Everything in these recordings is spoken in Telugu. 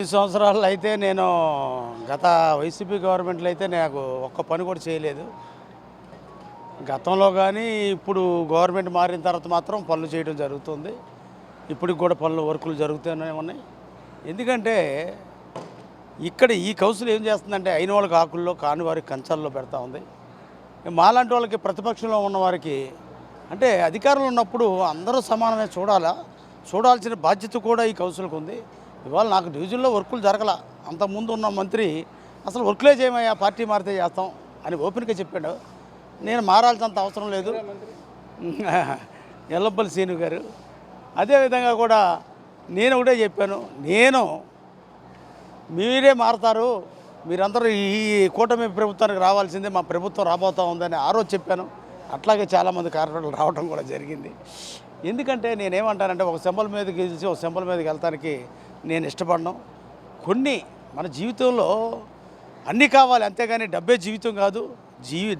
ఈ సంవత్సరాల్లో అయితే నేను గత వైసీపీ గవర్నమెంట్లో అయితే నాకు ఒక్క పని కూడా చేయలేదు. గతంలో కానీ ఇప్పుడు గవర్నమెంట్ మారిన తర్వాత మాత్రం పనులు చేయడం జరుగుతుంది. ఇప్పటికి కూడా పనులు వర్కులు జరుగుతూనే ఉన్నాయి. ఎందుకంటే ఇక్కడ ఈ కౌన్సిల్ ఏం చేస్తుందంటే అయిన వాళ్ళకి ఆకుల్లో కాని వారికి కంచాల్లో పెడతా ఉంది. మాలాంటి వాళ్ళకి ప్రతిపక్షంలో ఉన్నవారికి అంటే అధికారులు ఉన్నప్పుడు అందరూ సమానమే చూడాల్సిన బాధ్యత కూడా ఈ కౌన్సిల్కి ఉంది. ఇవాళ నాకు డివిజన్లో వర్కులు జరగల. అంతకుముందు ఉన్న మంత్రి అసలు వర్కులే చేయమయ్యా, పార్టీ మారితే చేస్తాం అని ఓపెన్గా చెప్పాడు. నేను మారాల్సినంత అవసరం లేదు. ఎల్లప్పల్లి సీను గారు అదేవిధంగా కూడా నేను ఒకటే చెప్పాను, మీరే మారతారు, మీరందరూ ఈ కూటమి ప్రభుత్వానికి రావాల్సిందే, మా ప్రభుత్వం రాబోతూ ఉందని ఆ రోజు చెప్పాను. అట్లాగే చాలామంది కార్పొరేటర్లు రావడం కూడా జరిగింది. ఎందుకంటే నేనేమంటానంటే ఒక సింబల్ మీద గెలిచి ఒక సింబల్ మీదకి వెళ్తానికి నేను ఇష్టపడను. కొన్ని మన జీవితంలో అన్నీ కావాలి, అంతేగాని డబ్బే జీవితం కాదు.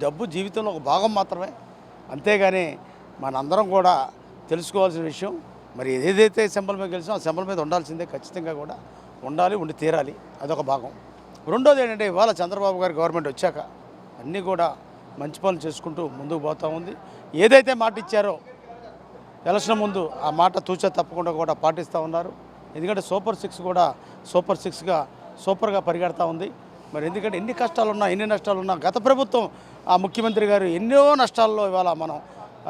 డబ్బు జీవితంలో ఒక భాగం మాత్రమే. అంతేగాని మనందరం కూడా తెలుసుకోవాల్సిన విషయం, మరి ఏదైతే సింబల్ మీద గెలిచామో ఆ సింబల్ మీద ఉండాల్సిందే, ఖచ్చితంగా కూడా ఉండాలి, ఉండి తీరాలి. అదొక భాగం. రెండోది ఏంటంటే ఇవాళ చంద్రబాబు గారి గవర్నమెంట్ వచ్చాక అన్నీ కూడా మంచి పనులు చేసుకుంటూ ముందుకు పోతూ ఉంది. ఏదైతే మాట ఇచ్చారో ఎలక్షన్ ముందు ఆ మాట తూచా తప్పకుండా కూడా పాటిస్తూ ఉన్నారు. ఎందుకంటే సూపర్ 6 కూడా సూపర్ 6గా సూపర్గా పరిగెడతా ఉంది. మరి ఎందుకంటే ఎన్ని కష్టాలున్నా ఎన్ని నష్టాలున్నా గత ప్రభుత్వం ఆ ముఖ్యమంత్రి గారు ఎన్నో నష్టాల్లో ఇవాళ మనం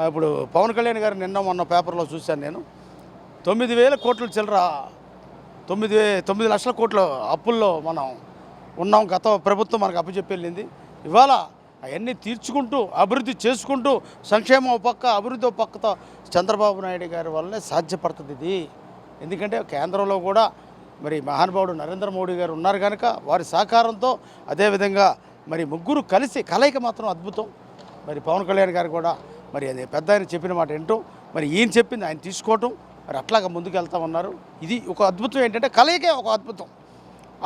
ఇప్పుడు పవన్ కళ్యాణ్ గారు నిన్న మొన్న పేపర్లో చూశాను నేను, 9,000 కోట్ల చిల్లర 9 లక్షల కోట్ల అప్పుల్లో మనం ఉన్నాం. గత ప్రభుత్వం మనకు అప్పచెప్పి వెళ్ళింది. ఇవాళ అవన్నీ తీర్చుకుంటూ అభివృద్ధి చేసుకుంటూ సంక్షేమం ఒక పక్క అభివృద్ధి ఒక పక్కతో చంద్రబాబు నాయుడు గారి వల్లనే సాధ్యపడుతుంది ఇది. ఎందుకంటే కేంద్రంలో కూడా మరి మహానుభావుడు నరేంద్ర మోడీ గారు ఉన్నారు కనుక వారి సహకారంతో, అదేవిధంగా మరి ముగ్గురు కలిసి కలయిక మాత్రం అద్భుతం. మరి పవన్ కళ్యాణ్ గారు కూడా మరి అది పెద్ద ఆయన చెప్పిన మాట ఏంటో మరి ఈయన చెప్పింది ఆయన తీసుకోవటం, మరి అట్లాగా ముందుకు వెళ్తా ఉన్నారు. ఇది ఒక అద్భుతం. ఏంటంటే కలయికే ఒక అద్భుతం.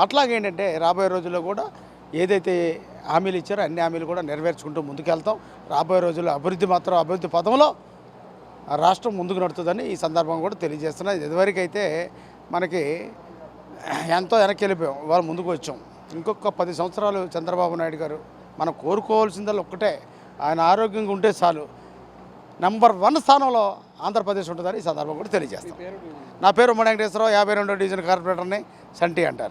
అట్లాగేంటంటే రాబోయే రోజుల్లో కూడా ఏదైతే హామీలు ఇచ్చారో అన్ని హామీలు కూడా నెరవేర్చుకుంటూ ముందుకెళ్తాం. రాబోయే రోజుల్లో అభివృద్ధి పథంలో రాష్ట్రం ముందుకు నడుతుందని ఈ సందర్భంగా కూడా తెలియజేస్తున్నా. ఇదివరకైతే మనకి ఎంతో వెనక్కి వెళ్ళిపోయాం, ఇవాళ ముందుకు వచ్చాం. ఇంకొక 10 సంవత్సరాలు చంద్రబాబు నాయుడు గారు మనం కోరుకోవాల్సిందల్లా ఒక్కటే, ఆయన ఆరోగ్యంగా ఉంటే చాలు, నెంబర్ 1 స్థానంలో ఆంధ్రప్రదేశ్ ఉంటుందని ఈ సందర్భంగా కూడా తెలియజేస్తాం. నా పేరు ఉమ్మడి వెంకటేశ్వరరావు, 52వ డివిజన్ కార్పొరేటర్ని, సంటి అంటారు.